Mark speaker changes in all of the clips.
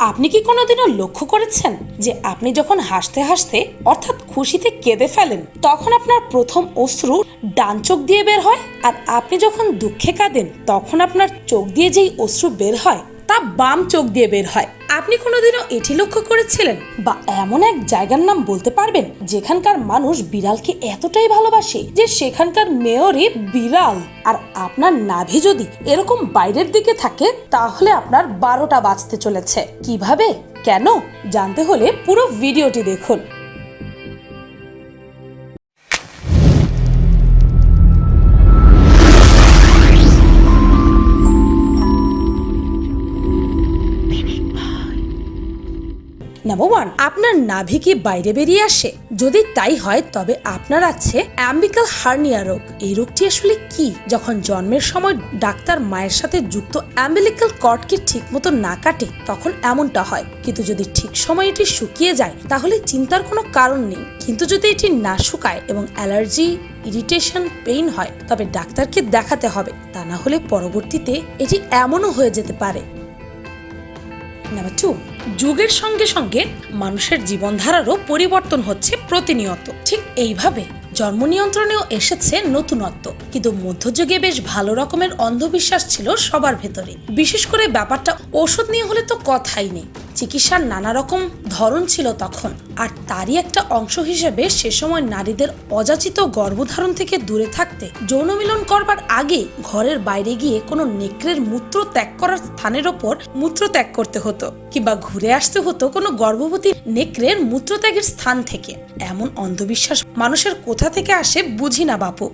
Speaker 1: আপনি কি কোনোদিনও লক্ষ্য করেছেন যে আপনি যখন হাসতে হাসতে অর্থাৎ খুশিতে কেঁদে ফেলেন তখন আপনার প্রথম অশ্রু ডান চোখ দিয়ে বের হয়, আর আপনি যখন দুঃখে কাঁদেন তখন আপনার চোখ দিয়ে যেই অশ্রু বের হয় তা বাম চোখ দিয়ে বের হয়? আপনি কোনোদিনও এটি লক্ষ্য করেছিলেন? বা এমন এক জায়গার নাম বলতে পারবেন যেখানকার মানুষ বিড়ালকে এতটাই ভালোবাসে যে সেখানকার মেয়রই বিড়াল? আর আপনার নাভি যদি এরকম বাইরের দিকে থাকে তাহলে আপনার 12টা বাজতে চলেছে। কিভাবে, কেন জানতে হলে পুরো ভিডিওটি দেখুন। নাম্বার 1, আপনার নাভি কি বাইরে বেরিয়ে আসে? যদি তাই হয় তবে আপনার আছে অ্যাম্বিকাল হার্নিয়া রোগ। এই রোগটি আসলে কি? যখন জন্মের সময় ডাক্তার মায়ের সাথে যুক্ত অ্যাম্বিলিক্যাল কর্ডকে ঠিক মতো না কাটে তখন এমনটা হয়, কিন্তু যদি ঠিক সময় এটি শুকিয়ে যায় তাহলে চিন্তার কোনো কারণ নেই। কিন্তু যদি এটি না শুকায় এবং অ্যালার্জি, ইরিটেশন, পেইন হয় তবে ডাক্তারকে দেখাতে হবে, তা না হলে পরবর্তীতে এটি এমনও হয়ে যেতে পারে। নাম্বার 2, যুগের সঙ্গে সঙ্গে মানুষের জীবনধারারও পরিবর্তন হচ্ছে প্রতিনিয়ত। ঠিক এইভাবে জন্ম নিয়ন্ত্রণেও এসেছে নতুনত্ব, কিন্তু মধ্যযুগে বেশ ভালো রকমের অন্ধবিশ্বাস ছিল সবার ভেতরে। বিশেষ করে ব্যাপারটা ওষুধ নিয়ে হলে তো কথাই নেই। চিকিৎসার নানা রকম ধরন ছিল তখন, আর তারই একটা অংশ হিসেবে সে সময় নারীদের অযাচিত গর্ভধারণ থেকে দূরে থাকতে যৌন মিলন করবার আগে ঘরের বাইরে গিয়ে কোনো নেকড়ের মূত্র ত্যাগ করার স্থানের ওপর মূত্র ত্যাগ করতে হতো, কিংবা ঘুরে আসতে হতো কোনো গর্ভবতী নেকড়ের মূত্রত্যাগের স্থান থেকে। এমন অন্ধবিশ্বাস মানুষের কোথা থেকে আসে বুঝি না বাপু।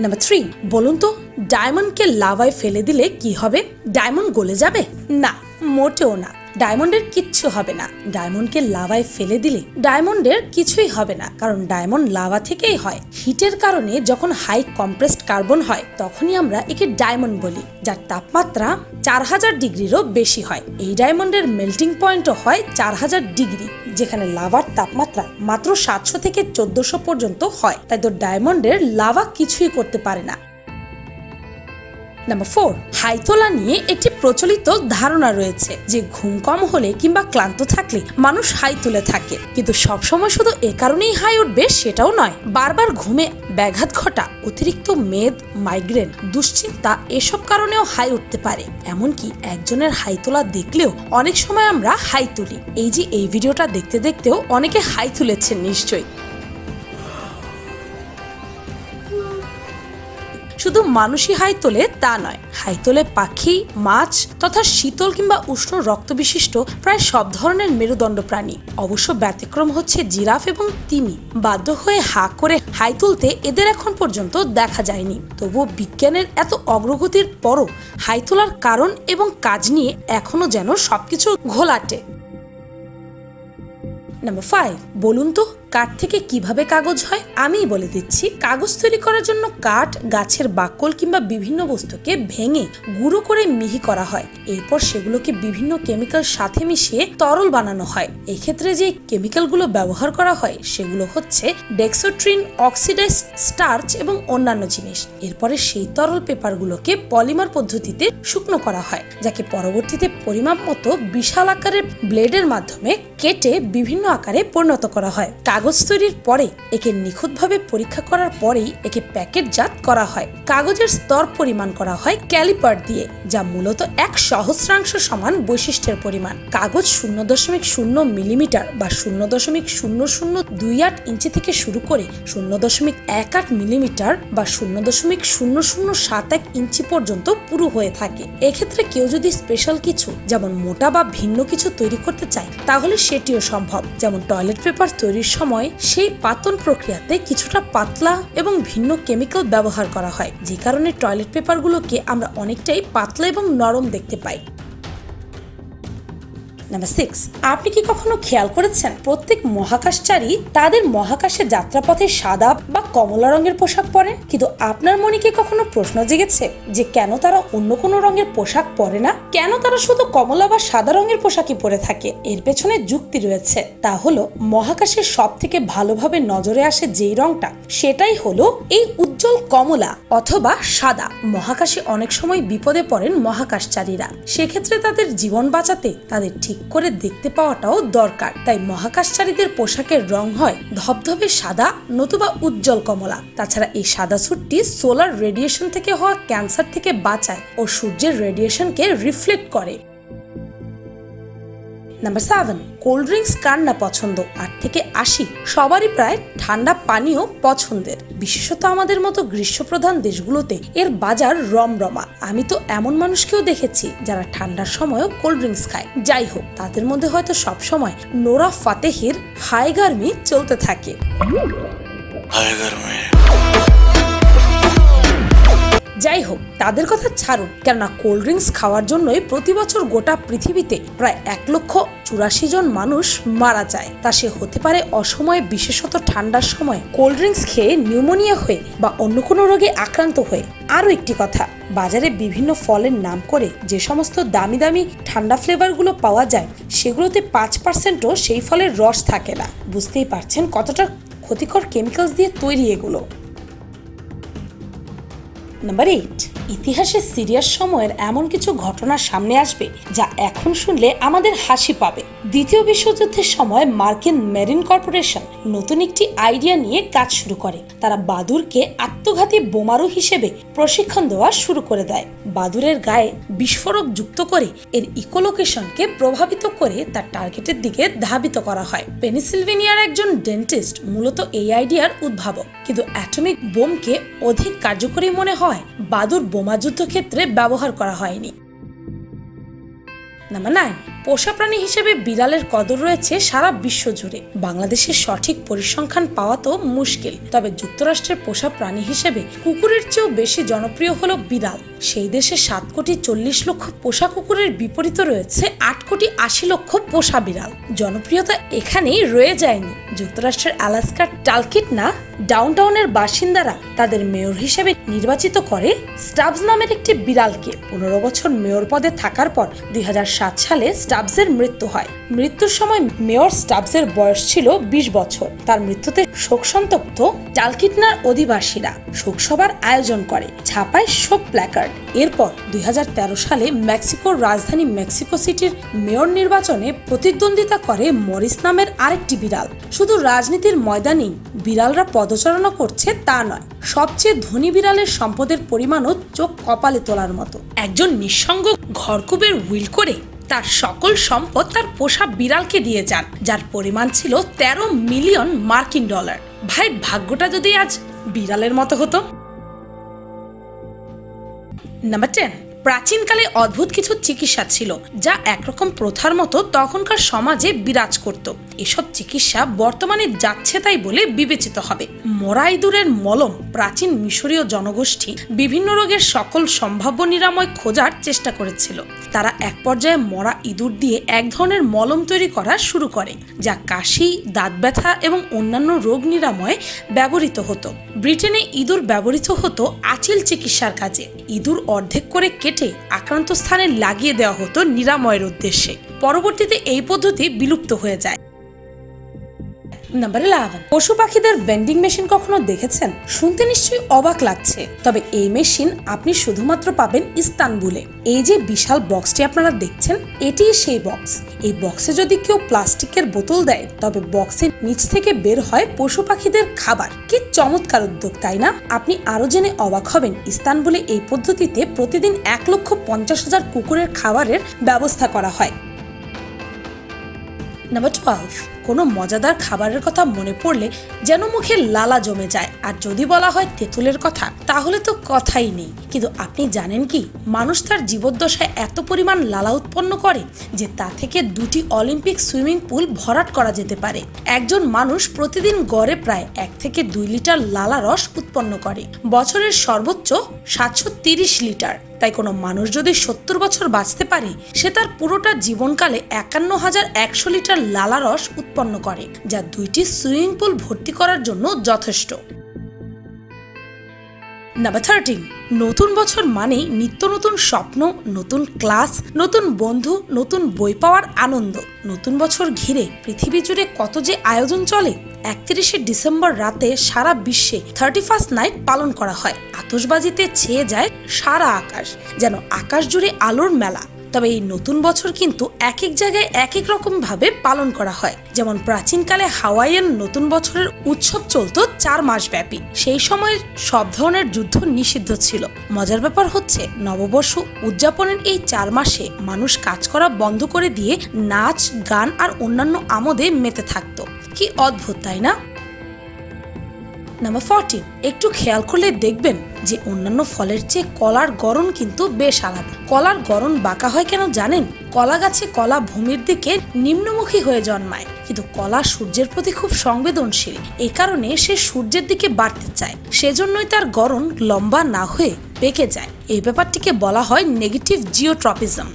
Speaker 1: নাম্বার 3, বলুন তো ডায়মন্ডকে লাভায় ফেলে দিলে কি হবে? ডায়মন্ড গলে যাবে? না, মোটেও না। ডায়মন্ডের কিচ্ছু হবে না। ডায়মন্ডকে লাভায় ফেলে দিলে ডায়মন্ডের কিছুই হবে না, কারণ ডায়মন্ড লাভা থেকেই হয়। হিটের কারণে যখন হাই কম্প্রেসড কার্বন হয় তখনই আমরা একে ডায়মন্ড বলি, যার তাপমাত্রা 4000 ডিগ্রিরও বেশি হয়। এই ডায়মন্ডের মেল্টিং পয়েন্টও হয় 4000 ডিগ্রি, যেখানে লাভার তাপমাত্রা মাত্র 700 থেকে 1400 পর্যন্ত হয়। তাই তো ডায়মন্ডের লাভা কিছুই করতে পারে না। নাম্বার 4, হাই তোলা নিয়ে একটি প্রচলিত ধারণা রয়েছে যে ঘুম কম হলে কিংবা ক্লান্ত থাকলে মানুষ হাই তুলে থাকে, কিন্তু সবসময় শুধু এ কারণেই হাই উঠবে সেটাও নয়। বারবার ঘুমে ব্যাঘাত ঘটা, অতিরিক্ত মেদ, মাইগ্রেন, দুশ্চিন্তা এসব কারণেও হাই উঠতে পারে। এমনকি একজনের হাই তোলা দেখলেও অনেক সময় আমরা হাই তুলি। এই ভিডিওটা দেখতে দেখতেও অনেকে হাই তুলেছেন নিশ্চয়ই। শুধু মানুষই হাই তোলে তা নয়, হাই তোলে পাখি, মাছ তথা শীতল কিংবা উষ্ণ রক্ত বিশিষ্ট প্রায় সব ধরনের মেরুদণ্ড প্রাণী। অবশ্য ব্যতিক্রম হচ্ছে জিরাফ এবং তিমি। বাধ্য হয়ে হা করে হাই তুলতে এদের এখন পর্যন্ত দেখা যায়নি। তবুও বিজ্ঞানের এত অগ্রগতির পরও হাই তোলার কারণ এবং কাজ নিয়ে এখনো যেন সবকিছু ঘোলাটে। নাম্বার 5, বলুন তো কাঠ থেকে কিভাবে কাগজ হয়? আমিই বলে দিচ্ছি। কাগজ তৈরি করার জন্য কাঠ, গাছের বাকল কিংবা বিভিন্ন বস্তুকে ভেঙে গুঁড়ো করে মিহি করা হয়। এরপর সেগুলোকে বিভিন্ন কেমিক্যাল সাথে মিশিয়ে তরল বানানো হয়। এই ক্ষেত্রে যে কেমিক্যালগুলো ব্যবহার করা হয় সেগুলো হচ্ছে ডেক্সোট্রিন, অক্সিডাইজ স্টার্চ এবং অন্যান্য জিনিস। এরপরে সেই তরল পেপারগুলোকে পলিমার পদ্ধতিতে শুকনো করা হয়, যাকে পরবর্তীতে পরিমাপ মতো বিশাল আকারের ব্লেডের মাধ্যমে কেটে বিভিন্ন আকারে পরিণত করা হয়। কাগজ তৈরির পরে একে নিখুঁতভাবে পরীক্ষা করার পরেই একে প্যাকেটজাত করা হয়। কাগজের স্তর পরিমাণ করা হয় ক্যালিপার দিয়ে, যা মূলত 1/1000 সমান বৈশিষ্ট্যের পরিমাণ। কাগজ 0.0 মিলিমিটার বা 0.0028 ইঞ্চি থেকে শুরু করে 0.18 মিলিমিটার বা 0.0071 ইঞ্চি পর্যন্ত পুরু হয়ে থাকে। এক্ষেত্রে কেউ যদি স্পেশাল কিছু যেমন মোটা বা ভিন্ন কিছু তৈরি করতে চায় তাহলে সেটিও সম্ভব। যেমন টয়লেট পেপার তৈরির সময় সেই পাতন প্রক্রিয়াতে কিছুটা পাতলা এবং ভিন্ন কেমিক্যাল ব্যবহার করা হয়, যে কারণে টয়লেট পেপারগুলোকে আমরা অনেকটাই পাতলা এবং নরম দেখতে পাই। নাম্বার 6, আপনি কি কখনো খেয়াল করেছেন প্রত্যেক মহাকাশচারী তাদের মহাকাশে যাত্রাপথে সাদা বা কমলা রঙের পোশাক পরেন, কিন্তু আপনার মনে কি কখনো প্রশ্ন জেগেছে যে কেন তারা অন্য কোনো রঙের পোশাক পরে না? কেন তারা শুধু কমলা বা সাদা রঙের পোশাকই পরে থাকে? এর পেছনে যুক্তি রয়েছে। তা হলো মহাকাশের সব থেকে ভালোভাবে নজরে আসে যেই রংটা, সেটাই হলো এই উজ্জ্বল কমলা অথবা সাদা। মহাকাশে অনেক সময় বিপদে পড়েন মহাকাশচারীরা, সেক্ষেত্রে তাদের জীবন বাঁচাতে তাদের ঠিক করে দেখতে পাওয়াটাও দরকার। তাই মহাকাশচারীদের পোশাকের রং হয় ধবধবে সাদা নতুবা উজ্জ্বল কমলা। তাছাড়া এই সাদা স্যুটটি সোলার রেডিয়েশন থেকে হওয়া ক্যান্সার থেকে বাঁচায় ও সূর্যের রেডিয়েশনকে রিফ্লেক্ট করে। নাম্বার 7, কোল্ড ড্রিঙ্কস কার না পছন্দ? 8 থেকে 80 সবারই প্রায় ঠান্ডা পানীয় পছন্দের, বিশেষত আমাদের মতো গ্রীষ্মপ্রধান দেশগুলোতে এর বাজার রমরমা। আমি তো এমন মানুষকেও দেখেছি যারা ঠান্ডার সময়ও কোল্ড ড্রিঙ্কস খায়। যাই হোক, তাদের মধ্যে হয়তো সব সময় নোরা ফাতেহির হাই গার্মি চলতে থাকে। যাই হোক, তাদের কথা ছাড়ুন, কেননা কোল্ড ড্রিঙ্কস খাওয়ার জন্যই প্রতি বছর গোটা পৃথিবীতে প্রায় 1,84,000 জন মানুষ মারা যায়। তা সে হতে পারে অসময়ে, বিশেষত ঠান্ডার সময় কোল্ড ড্রিঙ্কস খেয়ে নিউমোনিয়া হয়ে বা অন্য কোনো রোগে আক্রান্ত হয়ে। আরও একটি কথা, বাজারে বিভিন্ন ফলের নাম করে যে সমস্ত দামি দামি ঠান্ডা ফ্লেভারগুলো পাওয়া যায়, সেগুলোতে 5%ও সেই ফলের রস থাকে না। বুঝতেই পারছেন কতটা ক্ষতিকর কেমিক্যালস দিয়ে তৈরি এগুলো। নাম্বার 8, ইতিহাসে সিরিয়াস সময়ের এমন কিছু ঘটনা সামনে আসবে যা এখন শুনলে আমাদের হাসি পাবে। দ্বিতীয় বিশ্বযুদ্ধের সময় মার্কিন মেরিন কর্পোরেশন নতুন একটি আইডিয়া নিয়ে কাজ শুরু করে। তারা বাদুরকে আত্মঘাতী বোমারু হিসেবে প্রশিক্ষণ দেওয়া শুরু করে দেয়। বাদুরের গায়ে বিস্ফোরক যুক্ত করে এর ইকোলোকেশনকে প্রভাবিত করে তার টার্গেটের দিকে ধাবিত করা হয়। পেনিসিলভেনিয়ার একজন ডেন্টিস্ট মূলত এই আইডিয়ার উদ্ভাবক, কিন্তু অ্যাটমিক বোমকে অধিক কার্যকরী মনে হয় বাদুর বোমা যুদ্ধক্ষেত্রে ব্যবহার করা হয়নি। নাম্বার 9, পোষা প্রাণী হিসেবে বিড়ালের কদর রয়েছে সারা বিশ্ব জুড়ে। বাংলাদেশের সঠিক পরিসংখ্যান পাওয়া তো মুশকিল, তবে যুক্তরাষ্ট্রের পোষা প্রাণী হিসেবে কুকুরের চেয়েও বেশি জনপ্রিয় হলো বিড়াল। সেই দেশে 7,40,00,000 পোষা কুকুরের বিপরীতে রয়েছে 8,80,00,000 পোষা বিড়াল। জনপ্রিয়তা এখানেই রয়ে যায়নি। যুক্তরাষ্ট্রের আলাস্কার টালকিটনা ডাউনটাউনের বাসিন্দারা তাদের মেয়র হিসেবে নির্বাচিত করে স্টাবস নামের একটি বিড়ালকে। 15 বছর মেয়র পদে থাকার পর 2007 সালে স্টাবসের মৃত্যু হয়। মৃত্যুর সময় মেয়র স্টাবসের বয়স ছিল 20 বছর। তার মৃত্যুতে শোকসন্তপ্ত টালকিটনার অধিবাসীরা শোকসভার আয়োজন করে, ছাপায় শোক প্ল্যাকার্ড। এরপর 2013 সালে মেক্সিকোর রাজধানী মেক্সিকো সিটির মেয়র নির্বাচনে প্রতিদ্বন্দ্বিতা করে মরিস নামের আরেকটি বিড়াল। শুধু রাজনীতির ময়দানেই বিড়ালরা পদচারণা করছে তা নয়, সবচেয়ে ধনী বিড়ালের সম্পদের পরিমাণও চোখ কপালে তোলার মতো। একজন নিঃসঙ্গ ঘরকুবের উইল করে তার সকল সম্পদ তার পোষা বিড়ালকে দিয়ে যান, যার পরিমাণ ছিল 13 মিলিয়ন মার্কিন ডলার। ভাই, ভাগ্যটা যদি আজ বিড়ালের মতো হতো। নাম্বার 10, প্রাচীনকালে অদ্ভুত কিছু চিকিৎসা ছিল যা একরকম প্রথার মতো তখনকার সমাজে বিরাজ করত। এসব চিকিৎসা বর্তমানে যাচ্ছে তাই বলে বিবেচিত হবে। মরা ইঁদুরের মলম প্রাচীন মিশরীয় জনগোষ্ঠী বিভিন্ন রোগের সকল সম্ভাব্য নিরাময় খোঁজার চেষ্টা করেছিল। তারা এক পর্যায়ে মরা ইঁদুর দিয়ে এক ধরনের মলম তৈরি করা শুরু করে, যা কাশি, দাঁত ব্যথা এবং অন্যান্য রোগ নিরাময়ে ব্যবহৃত হতো। ব্রিটেনে ইঁদুর ব্যবহৃত হতো আঁচিল চিকিৎসার কাজে। ইঁদুর অর্ধেক করে কেটে আক্রান্ত স্থানে লাগিয়ে দেওয়া হতো নিরাময়ের উদ্দেশ্যে। পরবর্তীতে এই পদ্ধতি বিলুপ্ত হয়ে যায়। নাম্বার 11, পশু পাখিদের ভেন্ডিং মেশিন কখনো দেখেছেন? শুনতে নিশ্চয়ই অবাক লাগছে, তবে এই মেশিন আপনি শুধুমাত্র পাবেন ইস্তানবুলে। এই যে বিশাল বক্সটি আপনারা দেখছেন, এটি সেই বক্স। এই বক্সে যদি কেউ প্লাস্টিকের বোতল দেয়, তবে বক্সের নিচ থেকে বের হয় পশু পাখিদের খাবার। কি চমৎকার উদ্যোগ, তাই না? আপনি আরো জেনে অবাক হবেন, ইস্তানবুলে এই পদ্ধতিতে প্রতিদিন 1,50,000 কুকুরের খাবারের ব্যবস্থা করা হয়। নাম্বার 12, কোনো মজাদার খাবারের কথা মনে পড়লে যেন মুখে লালা জমে যায়। আর যদি বলা হয় তেঁতুলের কথা, তাহলে তো কথাই নেই। কিন্তু আপনি জানেন কি, মানুষ তার জীবদ্দশায় এত পরিমাণ লালা উৎপন্ন করে যে তা থেকে 2টি অলিম্পিক সুইমিং পুল ভরাট করা যেতে পারে। একজন মানুষ প্রতিদিন গড়ে প্রায় 1 থেকে 2 লিটার লালা রস উৎপন্ন করে। বছরের সর্বোচ্চ 730 লিটার। তাই কোনো মানুষ যদি 70 বছর বাঁচতে পারে, সে তার পুরোটা জীবনকালে 51,100 লিটার লালা রস উৎপন্ন করে, যা 2টি সুইমিং পুল ভর্তি করার জন্য যথেষ্ট। নাম্বার 13, নতুন বছর মানেই নিত্য নতুন স্বপ্ন, নতুন ক্লাস, নতুন বন্ধু, নতুন বই পাওয়ার আনন্দ। নতুন বছর ঘিরে পৃথিবী জুড়ে কত যে আয়োজন চলে। 31শে ডিসেম্বর রাতে সারা বিশ্বে 31st নাইট পালন করা হয়। আতশবাজিতে ছেয়ে যায় সারা আকাশ, যেন আকাশ জুড়ে আলোর মেলা। তবে এই নতুন বছর কিন্তু এক এক জায়গায় এক এক রকম ভাবে পালন করা হয়। যেমন প্রাচীনকালে হাওয়াইয়ান নতুন বছরের উৎসব চলতো 4 মাস ব্যাপী। সেই সময় সব ধরনের যুদ্ধ নিষিদ্ধ ছিল। মজার ব্যাপার হচ্ছে, নববর্ষ উদযাপনের এই 4 মাসে মানুষ কাজ করা বন্ধ করে দিয়ে নাচ, গান আর অন্যান্য আমোদে মেতে থাকতো। কি অদ্ভুত, তাই না? নাম্বার 14, একটু খেয়াল করলে দেখবেন যে অন্যান্য ফলের চেয়ে কলার গড়ন কিন্তু বেশ আলাদা। কলার গড়ন বাঁকা হয় কেন জানেন? কলা গাছে কলা ভূমির দিকে নিম্নমুখী হয়ে জন্মায়, কিন্তু কলা সূর্যের প্রতি খুব সংবেদনশীল। এই কারণে সে সূর্যের দিকে বাড়তে চায়, সেজন্যই তার গড়ন লম্বা না হয়ে বেঁকে যায়। এই ব্যাপারটিকে বলা হয় নেগেটিভ জিওট্রপিজম।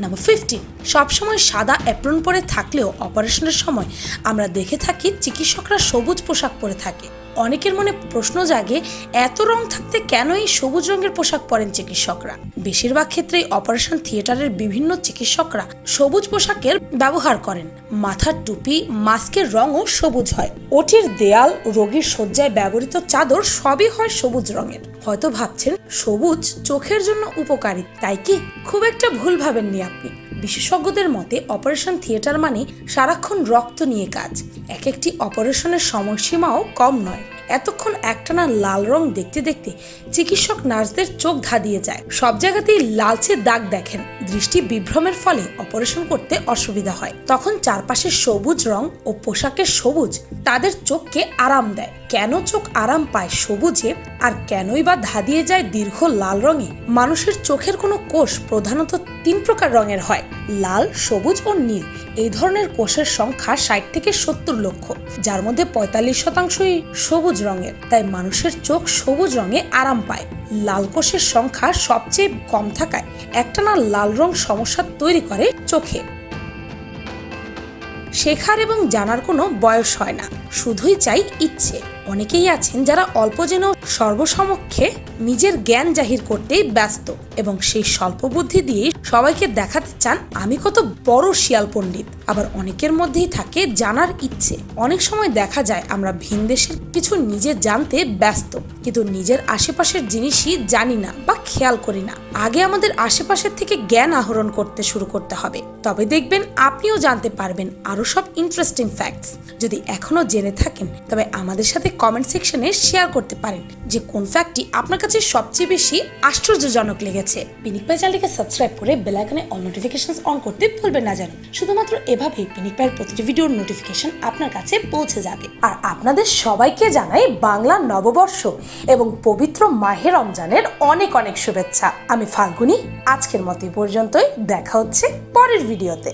Speaker 1: নাম্বার 15, সবসময় সাদা অ্যাপ্রন পরে থাকলেও অপারেশনের সময় আমরা দেখে থাকি চিকিৎসকরা সবুজ পোশাক পরে থাকে। অনেকের মনে প্রশ্ন জাগে, এত রং থাকতে কেন এই সবুজ রঙের পোশাক পরেন চিকিৎসকরা? বেশিরভাগ ক্ষেত্রেই অপারেশন থিয়েটারের বিভিন্ন চিকিৎসকরা সবুজ পোশাকের ব্যবহার করেন। মাথার টুপি, মাস্কের রঙও সবুজ হয়। ওটির দেয়াল, রোগীর শয্যায় ব্যবহৃত চাদর সবই হয় সবুজ রঙের। হয়তো ভাবছেন সবুজ চোখের জন্য উপকারী, তাই কি? খুব একটা ভুল ভাবেননি আপনি। বিশেষজ্ঞদের মতে অপারেশন থিয়েটার মানে সারাক্ষণ রক্ত নিয়ে কাজ। এক একটি অপারেশনের সময়সীমাও কম নয়। এতক্ষণ একটানা লাল রং দেখতে দেখতে চিকিৎসক নার্সদের চোখ ধাঁধিয়ে যায়। সব জায়গাতেই লালচে দাগ দেখেন। দৃষ্টি বিভ্রমের ফলে অপারেশন করতে অসুবিধা হয়। তখন চারপাশে সবুজ রং ও পোশাকের সবুজ তাদের চোখকে আরাম দেয়। কেন চোখ আরাম পায় সবুজে, আর কেনই বা ধাঁধিয়ে যায় দীর্ঘ লাল রঙে? মানুষের চোখের কোনো কোষ প্রধানত 3 প্রকার রঙের হয়: লাল, সবুজ ও নীল। এই ধরনের কোষের সংখ্যা 60 থেকে 70 লক্ষ, যার মধ্যে 45%ই সবুজ রঙের। তাই মানুষের চোখ সবুজ রঙে আরাম পায়। লাল কোষের সংখ্যা সবচেয়ে কম থাকায় একটানা লাল রং সমস্যা তৈরি করে চোখে। শেখার এবং জানার কোনো বয়স হয় না, শুধুই চাই ইচ্ছে। অনেকেই আছেন যারা অল্প জেনেও সর্বসমক্ষে নিজের জ্ঞান জাহির করতেই ব্যস্ত, এবং সেই স্বল্প বুদ্ধি দিয়ে সবাইকে দেখাতে চান আমি কত বড় শিয়াল পণ্ডিত। আবার অনেকের মধ্যেই থাকে জানার ইচ্ছে। অনেক সময় দেখা যায় আমরা ভিনদেশের কিছু নিজে জানতে ব্যস্ত, কিন্তু নিজের আশেপাশের জিনিসই জানি না বা খেয়াল করি না। আগে আমাদের আশেপাশের থেকে জ্ঞান আহরণ করতে শুরু করতে হবে, তবে দেখবেন আপনিও জানতে পারবেন আরো সব ইন্টারেস্টিং ফ্যাক্টস। যদি এখনো জেনে থাকেন তবে আমাদের সাথে কমেন্ট সেকশনে শেয়ার করতে পারেন যে কোন ফ্যাক্টটি আপনার কাছে সবচেয়ে বেশি আশ্চর্যজনক লেগেছে। পিনিক পাই চ্যানেলকে সাবস্ক্রাইব করে বেল আইকনে অল নোটিফিকেশনস অন করতে ভুলবেন না যেন। শুধুমাত্র এভাবেই পিনিক পাইয়ের প্রতিটি ভিডিওর নোটিফিকেশন আপনার কাছে পৌঁছে যাবে। আর আপনাদের সবাইকে জানাই বাংলা নববর্ষ এবং পবিত্র মাহে রমজানের অনেক অনেক শুভেচ্ছা। আমি ফাল্গুনী। আজকের মতো পর্যন্তই। দেখা হচ্ছে পরের ভিডিওতে।